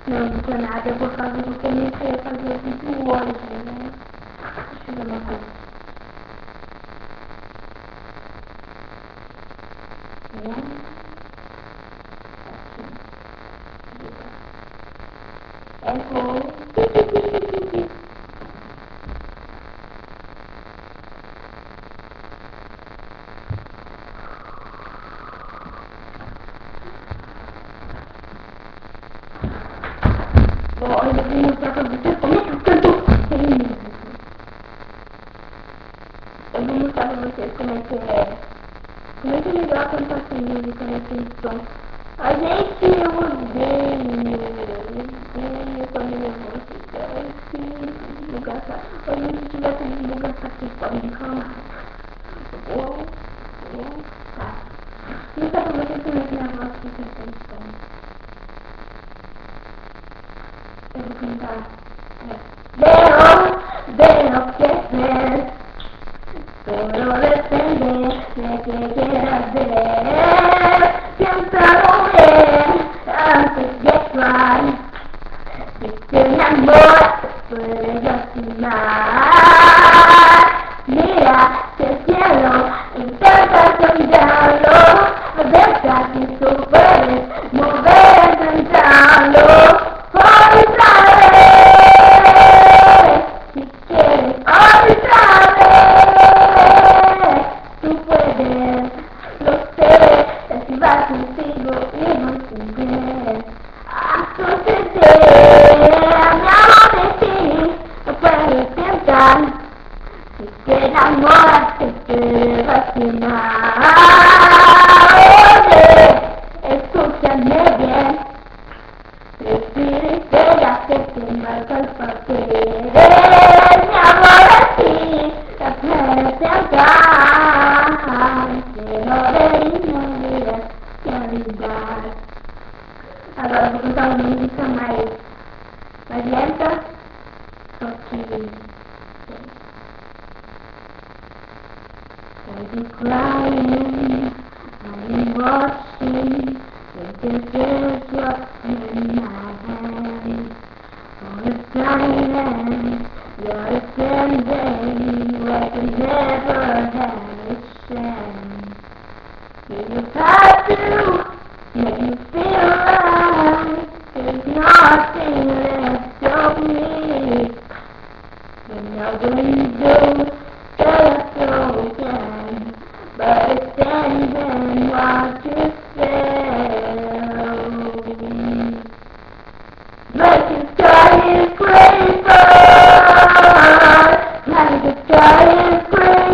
não tinha nada, eu vou fazer porque eu nem sei fazer vídeo hoje, né? Deixa eu ver uma coisa. Olha, eu vou mostrar pra vocês como é que eu canto sem música. Eu vou mostrar pra vocês como é que é. Como é que é legal cantar sem música, né? Sem som. A gente, eu odeio quando minha voz fica assim, desbugaçada. Olha, se tivesse desbugaçada, vocês podem reclamar. Tá. Não dá pra vocês como é que minha voz fica sem som. Eu vou cantar. Veo que ser, pero depende de que quieras ver. Piénsalo bien antes de actuar. Que mi amor te puede lastimar. Mira que el cielo intenta sondearlo. Deja que tú puedes mover pensarlo. Otra vez, si quieres otra vez, tú puedes, lo sé, si vas contigo y no entender. A suceder, mi amor de ti, no puedes pensar, si quieres amor, te puede lastimar. Oye, escúchame bien. Respira que te marcas papeles, mi amor así, te puedes pensar, que no debes morir, realidad. Agora vou cantar uma música mais lenta, só que... I'll be crying, I'm watching. This is what's in my hand. For a silence, you're standing like you never had a chance. You have to make me feel right. There's nothing left of me. And now when you just so again, but I stand and watch you fail. Like the sky is gray, like the sky is gray,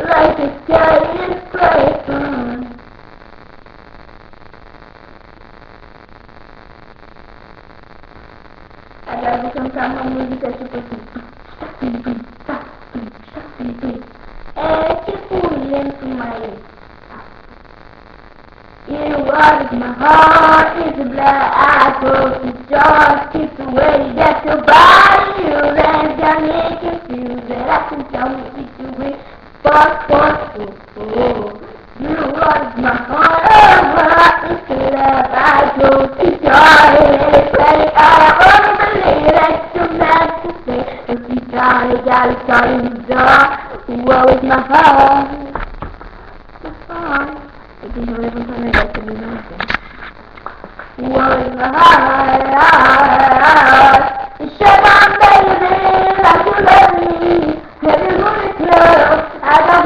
like the sky is gray. Agora vou cantar uma música tipo assim. É tipo lento, mas you are my heart is a black apple. You just keep the way that your body you let got me confused. That I can tell me if you will fuck. You are my heart is a black apple. You just play. I wanna believe that you're meant to say. If you gotta start in the door. Whoa, it's my heart. My heart. Eu tenho levantar o negócio ali na frente. Whoa, my heart. You shut down, baby, like you love me. Every morning, I got